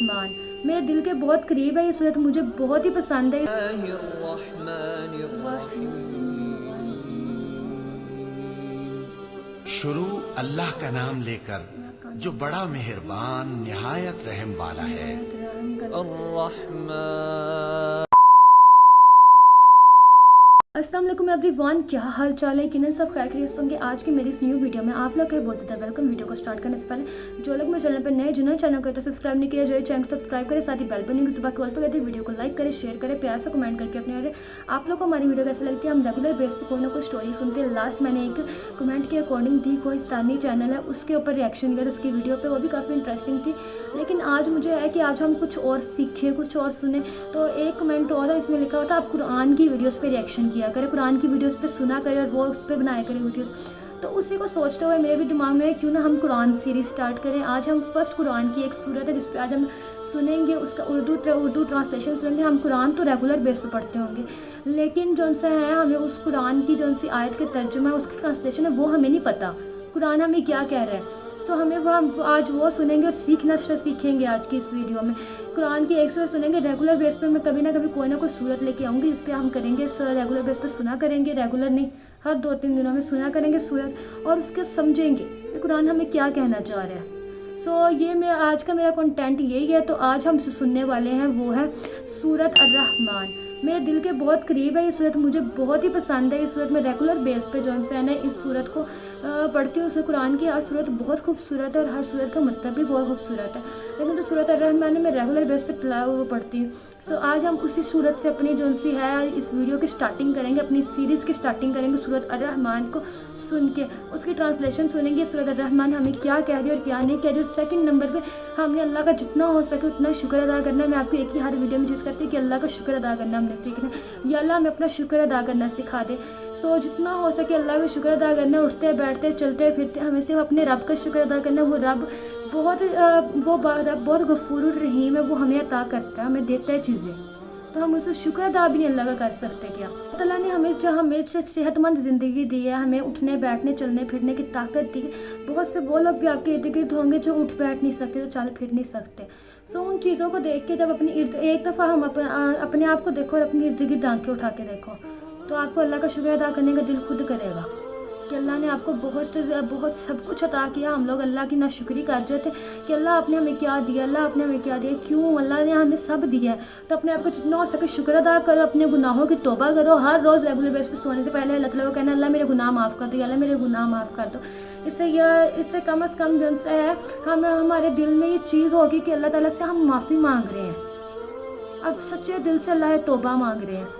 الرحمن میرے دل کے بہت قریب ہے یہ صورت، مجھے بہت ہی پسند ہے۔ شروع اللہ کا نام لے کر جو بڑا مہربان نہایت رحم والا ہے۔ الرحمن۔ السلام علیکم ایوری ون، کیا حال چال ہے؟ کنن سب خیر خیریت ہوں گے۔ آج کی میری اس نیو ویڈیو میں آپ لوگ کا بہت زیادہ ویلکم۔ ویڈیو کو سٹارٹ کرنے سے پہلے جو لوگ میرے چینل پر نئے، جنہوں نے چینل کو تو سبسکرائب نہیں کیا، جو ہے چینل کو سبسکرائب کرے، ساتھ ہی بیل بٹن کو دبا کے آل پر کر دیں، ویڈیو کو لائک کرے، شیئر کرے، پیار سے کمنٹ کر کے اپنے آپ لوگ کو ہماری ویڈیو کیسے لگتی ہے۔ ہم ریگولر بیس پہ کوئی نہ کوئی اسٹوری سنتے ہیں۔ لاسٹ میں نے ایک کمنٹ کے اکارڈنگ دی، کوہستانی چینل ہے، اس کے اوپر ریئیکشن کیا اس کی ویڈیو پہ، وہ بھی کافی انٹرسٹنگ تھی۔ لیکن آج مجھے ہے کہ آج ہم کچھ اور سیکھیں، کچھ اور سنیں۔ تو ایک کمنٹ اور ہے، اس میں لکھا ہوتا ہے آپ قرآن کی ویڈیوز پہ ریئیکشن کیا کریں، قرآن کی ویڈیوز پہ سنا کریں اور وہ اس پہ بنایا کریں ویڈیوز۔ تو اسی کو سوچتے ہوئے میرے بھی دماغ میں ہے کیوں نہ ہم قرآن سیریز سٹارٹ کریں۔ آج ہم فرسٹ قرآن کی ایک سورت ہے جس پہ آج ہم سنیں گے، اس کا اردو ٹرانسلیشن سنیں گے۔ ہم قرآن تو ریگولر بیس پہ پڑھتے ہوں گے، لیکن جو سے ہے ہمیں اس قرآن کی جو سی آیت کے ترجمہ ہے، اس کی ٹرانسلیشن ہے، وہ ہمیں نہیں پتہ قرآن ہمیں کیا کہہ رہا ہے۔ سو ہمیں وہ آج وہ سنیں گے اور سیکھیں گے آج کی اس ویڈیو میں۔ قرآن کی ایک سورت سنیں گے ریگولر بیس پہ، میں کبھی نہ کبھی کوئی نہ کوئی سورت لے کے آؤں گی جس پہ ہم کریں گے ریگولر بیس پہ سنا کریں گے، ریگولر نہیں ہر 2-3 دنوں میں سنا کریں گے سورت، اور اس کے سمجھیں گے کہ قرآن ہمیں کیا کہنا چاہ رہا ہے۔ یہ آج کا میرا کنٹینٹ یہی ہے۔ تو آج ہم سننے والے ہیں وہ ہے سورت الرحمن۔ میرے دل کے بہت قریب ہے یہ صورت، مجھے بہت ہی پسند ہے یہ صورت۔ میں ریگولر بیس پہ جو ہے نا اس صورت کو پڑھتی ہوں۔ اسے قرآن کی ہر صورت بہت خوبصورت ہے اور ہر صورت کا مطلب بھی بہت خوبصورت ہے، لیکن جو سورت الرحمن ہے میں ریگولر بیس پہ وہ پڑھتی ہوں۔ آج ہم اسی صورت سے اپنی جو سی ہے اس ویڈیو کی سٹارٹنگ کریں گے، اپنی سیریز کی سٹارٹنگ کریں گے سورت الرحمن کو سن کے، اس کی ٹرانسلیشن سنیں گے سورت الرحمن ہمیں کیا کہہ رہی ہے اور کیا نہیں کہہ رہی۔ سیکنڈ نمبر پہ ہم نے اللہ کا جتنا ہو سکے اتنا شکر ادا کرنا ہے۔ میں آپ کو ایک ہی ہر ویڈیو میں چیز کرتی ہوں کہ اللہ کا شکر ادا کرنا ہم نے سیکھنا ہے، یا اللہ ہمیں اپنا شکر ادا کرنا سکھا دے۔ جتنا ہو سکے اللہ کا شکر ادا کرنا ہے، اٹھتے بیٹھتے چلتے پھرتے ہمیں صرف اپنے رب کا شکر ادا کرنا ہے۔ وہ رب بہت غفور الرحیم ہے، وہ ہمیں عطا کرتا ہے، ہمیں دیتا ہے چیزیں، تو ہم اسے شکر ادا بھی نہیں اللہ کا کر سکتے کیا؟ اللہ تعالیٰ نے ہمیں صحت مند زندگی دی ہے، ہمیں اٹھنے بیٹھنے چلنے پھرنے کی طاقت دی ہے۔ بہت سے وہ لوگ بھی آپ کے ارد گرد ہوں گے جو اٹھ بیٹھ نہیں سکتے، جو چل پھر نہیں سکتے۔ ان چیزوں کو دیکھ کے جب ایک دفعہ ہم اپنے آپ کو دیکھو اور اپنی ارد گرد آنکھیں اٹھا کے دیکھو، تو آپ کو اللہ کا شکر ادا کرنے کا دل خود کرے گا کہ اللہ نے آپ کو بہت سب کچھ عطا کیا۔ ہم لوگ اللہ کی ناشکری کر جاتے کہ اللہ آپ نے ہمیں کیا دیا، اللہ آپ نے ہمیں کیا دیا، کیوں اللہ نے ہمیں سب دیا ہے۔ تو اپنے آپ کو جتنا ہو سکے شکر ادا کرو، اپنے گناہوں کی توبہ کرو۔ ہر روز ریگولر بیس پہ سونے سے پہلے اللہ تعالیٰ کو کہنا اللہ میرے گناہ معاف کر دو، اللہ میرے گناہ معاف کر دو۔ اس سے کم از کم جو سے ہے ہمارے دل میں یہ چیز ہوگی کہ اللہ تعالیٰ سے ہم معافی مانگ رہے ہیں، اب سچے دل سے اللہ توبہ مانگ رہے ہیں۔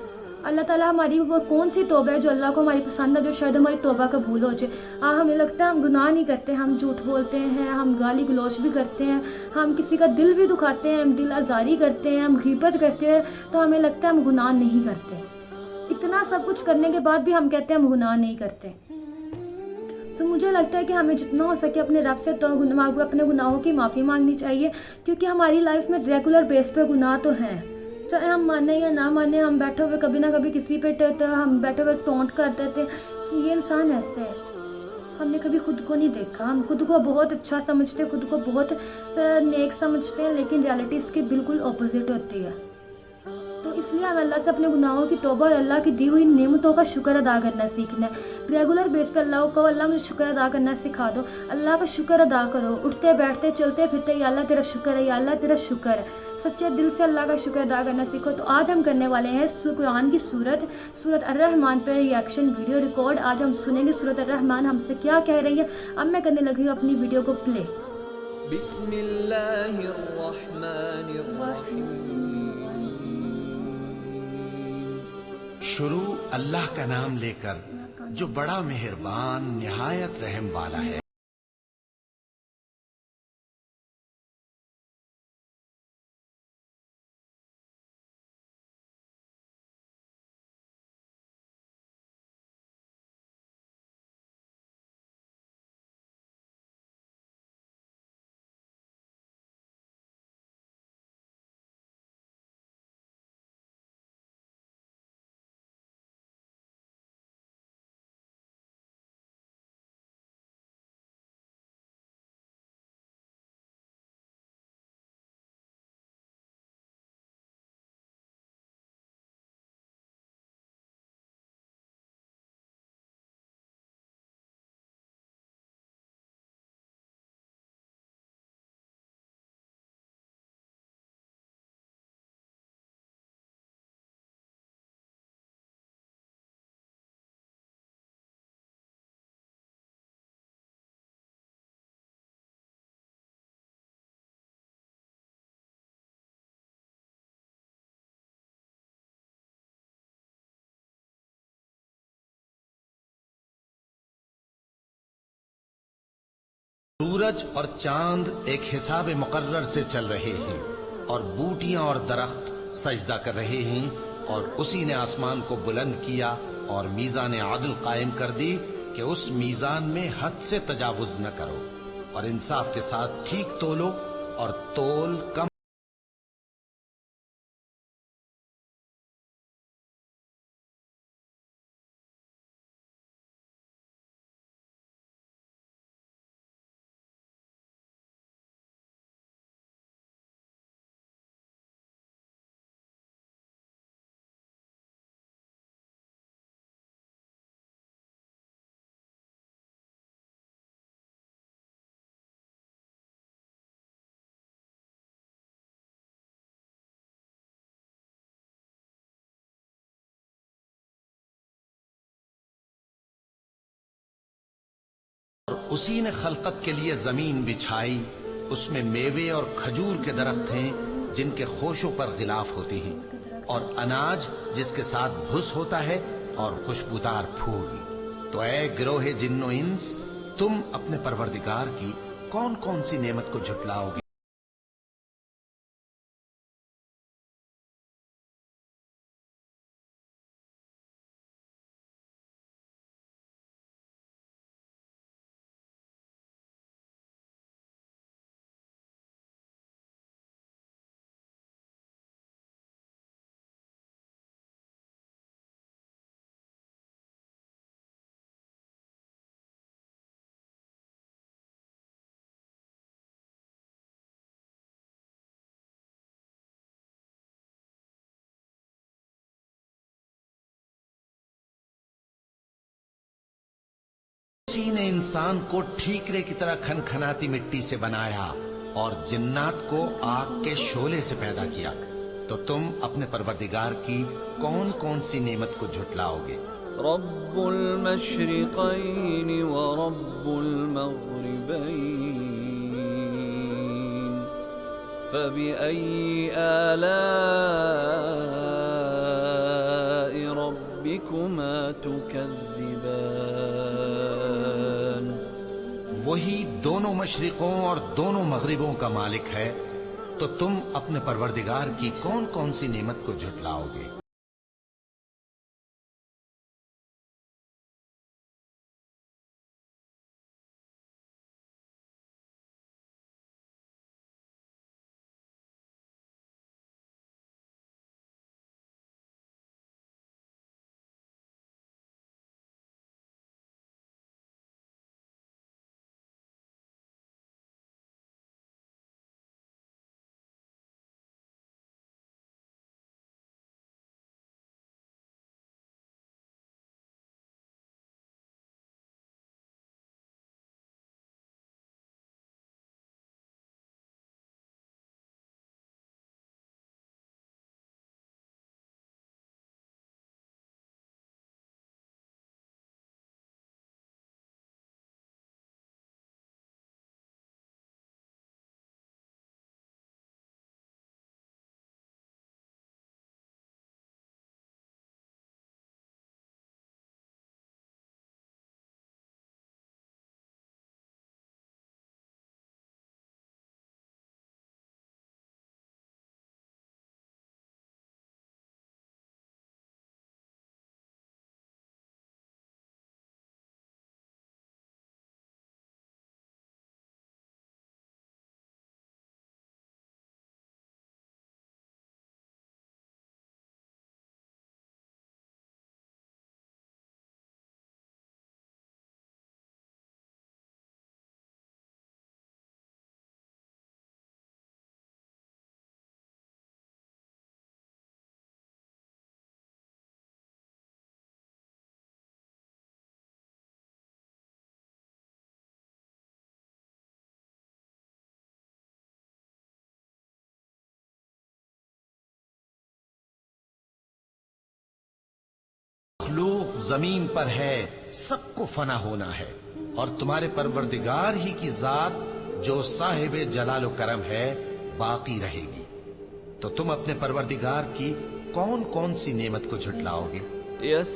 اللہ تعالیٰ ہماری وہ کون سی توبہ ہے جو اللہ کو ہماری پسند ہے، جو شاید ہماری توبہ قبول ہو جائے۔ ہمیں لگتا ہے ہم گناہ نہیں کرتے، ہم جھوٹ بولتے ہیں، ہم گالی گلوچ بھی کرتے ہیں، ہم کسی کا دل بھی دکھاتے ہیں، ہم دل آزاری کرتے ہیں، ہم غیبت کرتے ہیں، تو ہمیں لگتا ہے ہم گناہ نہیں کرتے۔ اتنا سب کچھ کرنے کے بعد بھی ہم کہتے ہیں ہم گناہ نہیں کرتے۔ مجھے لگتا ہے کہ ہمیں جتنا ہو سکے اپنے رب سے اپنے گناہوں کی معافی مانگنی چاہیے، کیونکہ ہماری لائف میں ریگولر بیس پہ گناہ تو ہیں، چاہے ہم مانیں یا نہ مانیں۔ ہم بیٹھے ہوئے کبھی نہ کبھی کسی پہ ہم بیٹھے ہوئے ٹونٹ کر دیتے کہ یہ انسان ایسے ہے۔ ہم نے کبھی خود کو نہیں دیکھا، ہم خود کو بہت اچھا سمجھتے، خود کو بہت نیک سمجھتے ہیں، لیکن ریالٹی اس کے بالکل اپوزٹ ہوتی ہے۔ تو اس لیے ہمیں اللہ سے اپنے گناہوں کی توبہ اور اللہ کی دی ہوئی نعمتوں کا شکر ادا کرنا سیکھنا ہے۔ ریگولر بیس پہ اللہ کو اللہ مجھے شکر ادا کرنا سکھا دو، اللہ کا شکر ادا کرو، اٹھتے بیٹھتے چلتے پھرتے یا اللہ تیرا شکر ہے، یا اللہ تیرا شکر ہے۔ سچے دل سے اللہ کا شکر ادا کرنا سیکھو۔ تو آج ہم کرنے والے ہیں قرآن کی سورت الرحمن پہ ریئیکشن ویڈیو ریکارڈ۔ آج ہم سنیں گے سورت الرحمن ہم سے کیا کہہ رہی ہے۔ اب میں کرنے لگی ہوں اپنی ویڈیو کو پلے۔ بسم اللہ الرحمن الرحیم۔ شروع اللہ کا نام لے کر جو بڑا مہربان نہایت رحم والا ہے۔ سورج اور چاند ایک حساب مقرر سے چل رہے ہیں، اور بوٹیاں اور درخت سجدہ کر رہے ہیں، اور اسی نے آسمان کو بلند کیا اور میزان عدل قائم کر دی کہ اس میزان میں حد سے تجاوز نہ کرو، اور انصاف کے ساتھ ٹھیک تولو اور تول کم۔ اور اسی نے خلقت کے لیے زمین بچھائی، اس میں میوے اور کھجور کے درخت ہیں جن کے خوشوں پر غلاف ہوتے ہیں، اور اناج جس کے ساتھ بھس ہوتا ہے، اور خوشبودار پھول۔ تو اے گروہ جن و انس، تم اپنے پروردگار کی کون کون سی نعمت کو جھٹلاؤ گے؟ اسی نے انسان کو ٹھیکرے کی طرح کھنکھناتی مٹی سے بنایا اور جنات کو آگ کے شعلے سے پیدا کیا، تو تم اپنے پروردگار کی کون کون سی نعمت کو جھٹلاؤ گے؟ رب المشرقين ورب المغربين فبأي آلاء ربكما تكذبان؟ وہی دونوں مشرقوں اور دونوں مغربوں کا مالک ہے، تو تم اپنے پروردگار کی کون کون سی نعمت کو جھٹلاؤ گے؟ مخلوق زمین پر ہے، سب کو فنا ہونا ہے، اور تمہارے پروردگار ہی کی ذات جو صاحب جلال و کرم ہے باقی رہے گی۔ تو تم اپنے پروردگار کی کون کون سی نعمت کو جھٹلاؤ گے؟ یس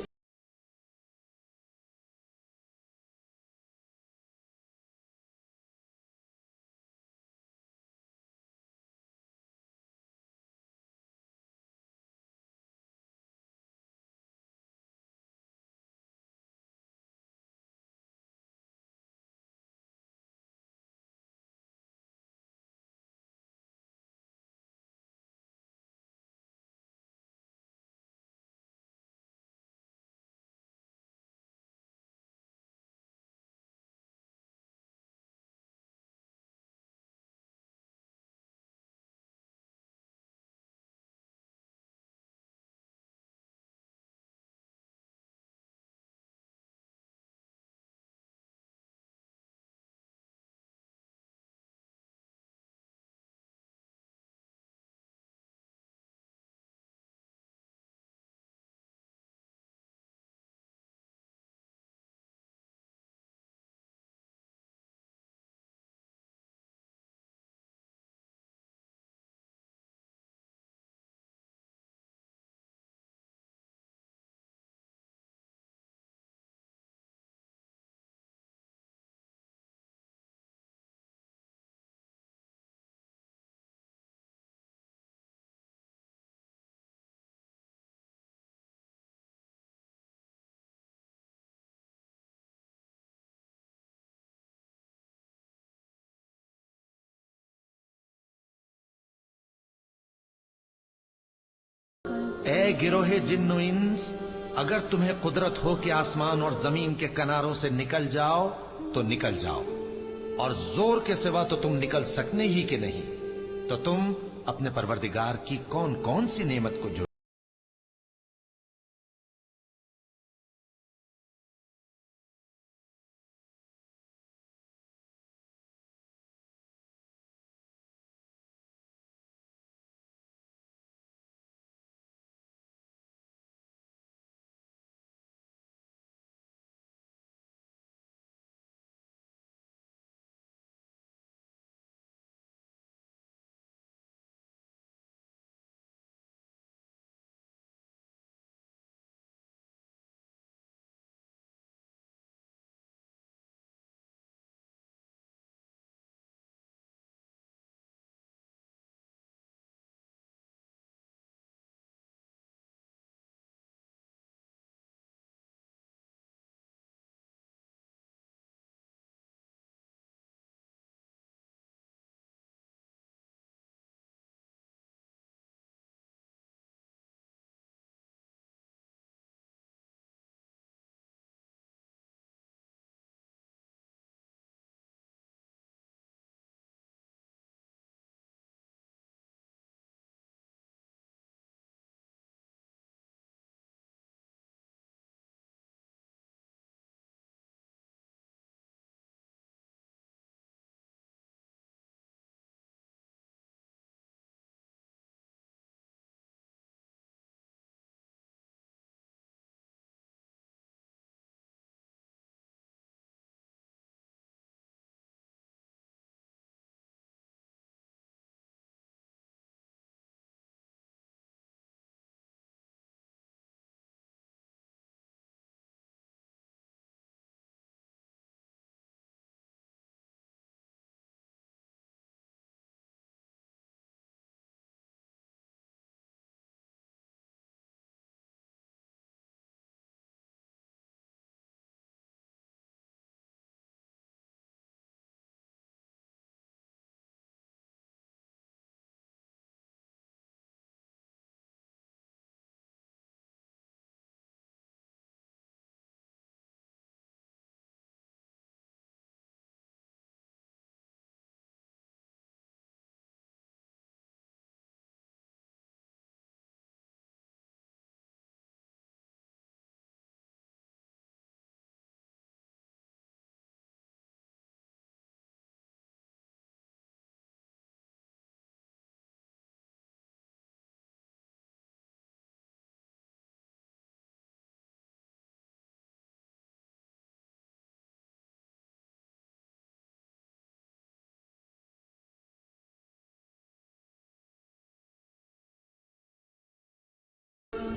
اے گروہ جن و انس، اگر تمہیں قدرت ہو کہ آسمان اور زمین کے کناروں سے نکل جاؤ تو نکل جاؤ، اور زور کے سوا تو تم نکل سکنے ہی کہ نہیں، تو تم اپنے پروردگار کی کون کون سی نعمت کو جو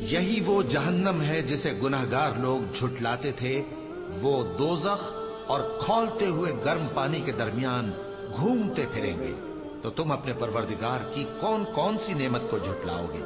یہی وہ جہنم ہے جسے گنہگار لوگ جھٹلاتے تھے، وہ دوزخ اور کھولتے ہوئے گرم پانی کے درمیان گھومتے پھریں گے، تو تم اپنے پروردگار کی کون کون سی نعمت کو جھٹلاؤ گے؟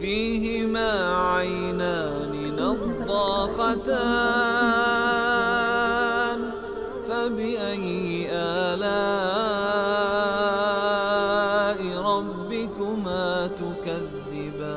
فيهما عينان نضاختان فبأي آلاء ربكما تكذبان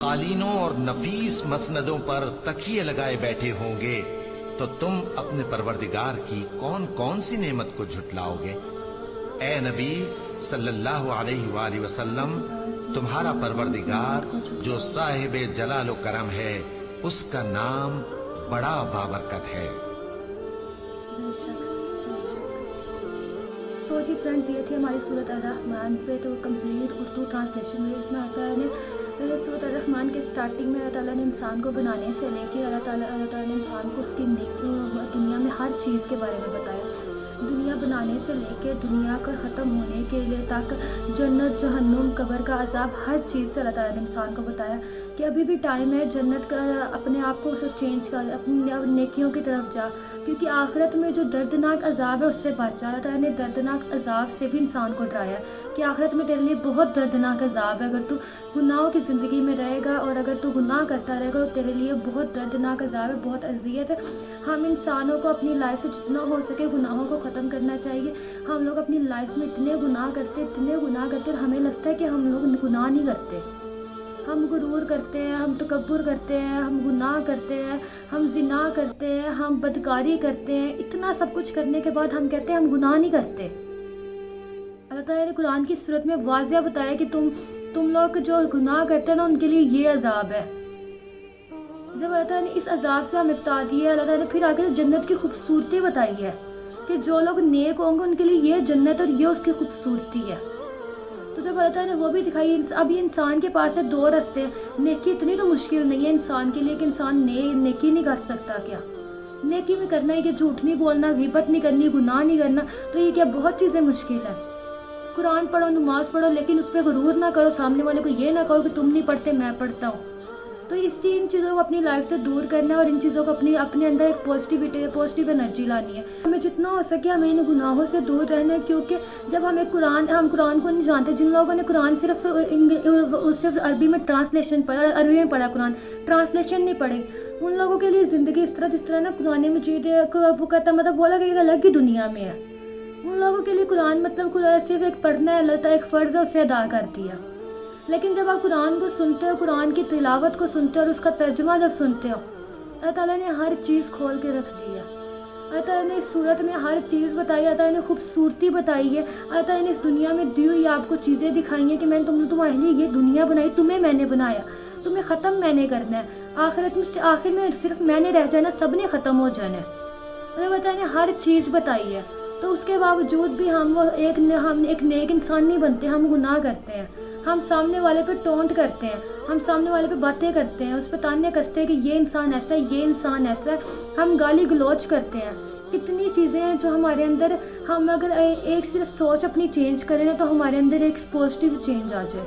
قالینوں اور نفیس مسندوں پر تکیے لگائے بیٹھے ہوں گے تو تم اپنے پروردگار کی کون کون سی نعمت کو جھٹلاؤ گے؟ اے نبی صلی اللہ علیہ وآلہ وسلم، تمہارا پروردگار جو صاحب جلال و کرم ہے، اس کا نام بڑا بابرکت ہے۔ سو جی فرینڈز، یہ تھی ہماری سورۃ الرحمن پہ تو کمپلیٹ اردو ٹرانسلیشن میں اس میں آتا ہے سورۃ الرحمن کے سٹارٹنگ میں اللہ تعالیٰ نے انسان کو بنانے سے لے کے اللہ تعالیٰ نے انسان کو اس کی نیکیوں دنیا میں ہر چیز کے بارے میں بتایا، دنیا بنانے سے لے کے دنیا کا ختم ہونے کے لیے تک جنت جہنم قبر کا عذاب ہر چیز سے اللہ تعالیٰ نے انسان کو بتایا کہ ابھی بھی ٹائم ہے جنت کا، اپنے آپ کو اسے چینج کر، اپنی نیکیوں کی طرف جا، کیونکہ آخرت میں جو دردناک عذاب ہے اس سے بچ جا۔ اللہ تعالیٰ نے دردناک عذاب سے بھی انسان کو ڈرایا کہ آخرت میں تیرے لیے بہت دردناک عذاب ہے، اگر تو گناہوں کی زندگی میں رہے گا اور اگر تو گناہ کرتا رہے گا تو تیرے لیے بہت دردناک عذاب ہے، بہت اذیت ہے۔ ہم انسانوں کو اپنی لائف سے جتنا ہو سکے گناہوں کو ختم کرنا چاہیے۔ ہم لوگ اپنی لائف میں اتنے گناہ کرتے اور ہمیں لگتا ہے کہ ہم لوگ گناہ نہیں کرتے، ہم غرور کرتے ہیں، ہم تکبر کرتے ہیں، ہم گناہ کرتے ہیں، ہم زنا کرتے ہیں، ہم بدکاری کرتے ہیں، اتنا سب کچھ کرنے کے بعد ہم کہتے ہیں ہم گناہ نہیں کرتے۔ اللہ تعالیٰ نے قرآن کی صورت میں واضح بتایا کہ تم لوگ جو گناہ کرتے ہیں نا ان کے لیے یہ عذاب ہے۔ جب اللہ تعالیٰ نے اس عذاب سے ہمیں بتا دیا، اللہ تعالیٰ نے پھر آگے جنت کی خوبصورتی بتائی ہے کہ جو لوگ نیک ہوں گے ان کے لیے یہ جنت اور یہ اس کی خوبصورتی ہے۔ تو جب اللہ تعالیٰ نے وہ بھی دکھائی، اب یہ انسان کے پاس ہے دو راستے ہیں۔ نیکی اتنی تو مشکل نہیں ہے انسان کے لیے کہ انسان نیکی نہیں کر سکتا کیا؟ نیکی میں کرنا ہے کہ جھوٹ نہیں بولنا، غیبت نہیں کرنی، گناہ نہیں کرنا، تو یہ کیا بہت چیزیں مشکل ہیں۔ قرآن پڑھو، نماز پڑھو، لیکن اس پہ غرور نہ کرو، سامنے والے کو یہ نہ کہو کہ تم نہیں پڑھتے میں پڑھتا ہوں۔ تو ان چیزوں کو اپنی لائف سے دور کرنا ہے اور ان چیزوں کو اپنے اندر ایک پازیٹیو انرجی لانی ہے۔ ہمیں جتنا ہو سکے ہمیں ان گناہوں سے دور رہنا ہے، کیونکہ جب ہم قرآن کو نہیں جانتے، جن لوگوں نے قرآن صرف عربی میں ٹرانسلیشن پڑھا، عربی میں پڑھا قرآن، ٹرانسلیشن نہیں پڑھے، ان لوگوں کے لیے زندگی اس طرح جس طرح نا قرآن مجید وہ کہتا مطلب وہ لگے گا الگ ہی دنیا میں ہے۔ ان لوگوں کے لیے قرآن مطلب صرف ایک پڑھنا ہے، اللہ تعالیٰ ایک فرض ہے، اسے ادا کر دیا۔ لیکن جب آپ قرآن کو سنتے ہو، قرآن کی تلاوت کو سنتے ہو اور اس کا ترجمہ جب سنتے ہو، اللہ تعالیٰ نے ہر چیز کھول کے رکھ دی ہے۔ اللہ تعالیٰ نے اس صورت میں ہر چیز بتائی، اللہ تعالیٰ نے خوبصورتی بتائی ہے، اللہ تعالیٰ نے اس دنیا میں دی ہوئی آپ کو چیزیں دکھائی ہیں کہ میں نے تمہارے لیے یہ دنیا بنائی، تمہیں میں نے بنایا، تمہیں ختم میں نے کرنا ہے، آخر میں صرف میں نے رہ جانا، سب نے ختم ہو جانا ہے۔ اللہ تعالیٰ نے ہر چیز بتائی ہے، تو اس کے باوجود بھی ہم ایک نیک انسان نہیں بنتے، ہم گناہ کرتے ہیں، ہم سامنے والے پہ ٹونٹ کرتے ہیں، ہم سامنے والے پہ باتیں کرتے ہیں، اس پہ تانے کستے ہیں کہ یہ انسان ایسا ہے، یہ انسان ایسا ہے، ہم گالی گلوچ کرتے ہیں۔ کتنی چیزیں ہیں جو ہمارے اندر، ہم اگر ایک صرف سوچ اپنی چینج کریں نا تو ہمارے اندر ایک پازیٹیو چینج آ جائے،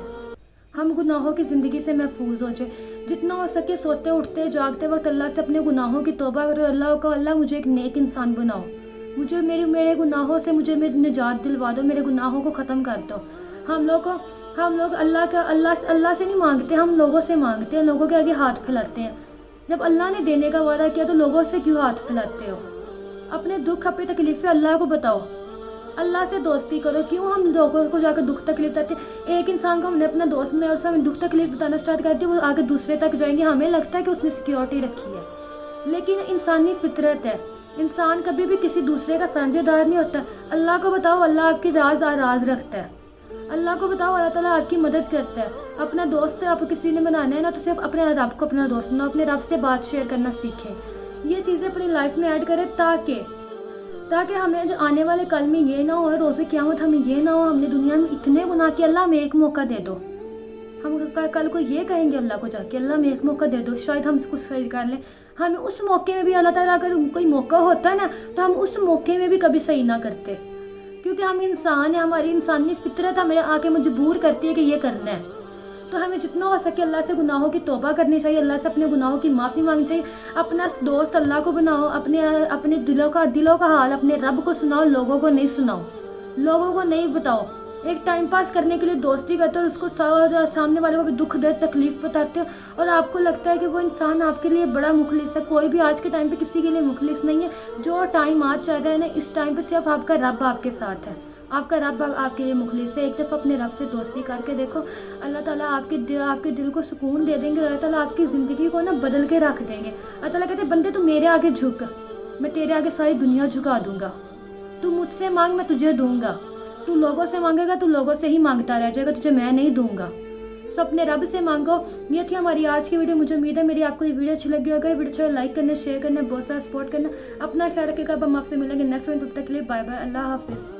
ہم گناہوں کی زندگی سے محفوظ ہو جائے۔ جتنا ہو سکے سوتے اٹھتے جاگتے وقت اللہ سے اپنے گناہوں کی توبہ کرو، اللہ کو اللہ مجھے ایک نیک انسان بناؤ، مجھے میرے گناہوں سے مجھے نجات دلوا دو، میرے گناہوں کو ختم کر دو۔ ہم لوگ اللہ سے نہیں مانگتے، ہم لوگوں سے مانگتے ہیں، لوگوں کے آگے ہاتھ پھیلاتے ہیں۔ جب اللہ نے دینے کا وعدہ کیا تو لوگوں سے کیوں ہاتھ پھیلاتے ہو؟ اپنے دکھ اپنی تکلیفیں اللہ کو بتاؤ، اللہ سے دوستی کرو۔ کیوں ہم لوگوں کو جا کے دکھ تکلیف بتاتے ہیں؟ ایک انسان کو ہم نے اپنا دوست میں اور ہمیں دکھ تکلیف بتانا اسٹارٹ کر دی، وہ آگے دوسرے تک جائیں گے، ہمیں لگتا ہے کہ اس نے سیکیورٹی رکھی ہے، لیکن انسانی فطرت ہے، انسان کبھی بھی کسی دوسرے کا سانجھے دار نہیں ہوتا۔ اللہ کو بتاؤ، اللہ آپ کی راز رکھتا ہے، اللہ کو بتاؤ، اللہ تعالیٰ آپ کی مدد کرتا ہے۔ اپنا دوست آپ کسی نے بنانا ہے نا تو صرف اپنے رب کو اپنا دوست بناؤ، اپنے رب سے بات شیئر کرنا سیکھیں، یہ چیزیں اپنی لائف میں ایڈ کریں تاکہ ہمیں آنے والے کل میں یہ نہ ہو، روز قیامت ہمیں یہ نہ ہو ہم نے دنیا میں اتنے گناہ کیے، اللہ ہمیں ایک موقع دے دو، ہم کل کو یہ کہیں گے اللہ کو جا کے اللہ ہمیں ایک موقع دے دو، شاید ہم سے کچھ صحیح کر لیں۔ ہمیں اس موقع میں بھی اللہ تعالیٰ اگر کوئی موقع ہوتا ہے نا تو ہم اس موقع میں بھی کبھی صحیح نہ کرتے، کیونکہ ہم انسان ہیں، ہماری انسانی فطرت ہمیں آ کے مجبور کرتی ہے کہ یہ کرنا ہے۔ تو ہمیں جتنا ہو سکے اللہ سے گناہوں کی توبہ کرنی چاہیے، اللہ سے اپنے گناہوں کی معافی مانگنی چاہیے، اپنا دوست اللہ کو بناؤ، اپنے دلوں کا حال اپنے رب کو سناؤ، لوگوں کو نہیں سناؤ، لوگوں کو نہیں بتاؤ۔ ایک ٹائم پاس کرنے کے لیے دوستی کرتے ہو اور اس کو سامنے والے کو بھی دکھ درد تکلیف بتاتے ہو اور آپ کو لگتا ہے کہ وہ انسان آپ کے لیے بڑا مخلص ہے۔ کوئی بھی آج کے ٹائم پہ کسی کے لیے مخلص نہیں ہے، جو ٹائم آج چل رہا ہے نا اس ٹائم پہ صرف آپ کا رب آپ کے ساتھ ہے، آپ کا رب آپ کے لیے مخلص ہے. ایک دفعہ اپنے رب سے دوستی کر کے دیکھو, اللہ تعالیٰ آپ کے دل کو سکون دے دیں گے. اللہ تعالیٰ آپ کی زندگی کو نا بدل کے رکھ دیں گے. اللہ تعالیٰ کہتے ہیں بندے تو میرے آگے جھک, میں تیرے آگے ساری دنیا جھکا دوں گا. تو مجھ سے مانگ, میں تجھے دوں گا. تو لوگوں سے مانگے گا تو لوگوں سے ہی مانگتا رہ جائے گا, تجھے میں نہیں دوں گا. سو اپنے رب سے مانگو. یہ تھی ہماری آج کی ویڈیو. مجھے امید ہے میری آپ کو یہ ویڈیو اچھی لگی ہوگی. ویڈیو اچھا لائک کرنا, شیئر کرنا, بہت سارا سپورٹ کرنا. اپنا خیال رکھے گا. اب ہم آپ سے ملیں گے نیکسٹ ویڈیو. تب تک کے لیے بائے بائے, اللہ حافظ.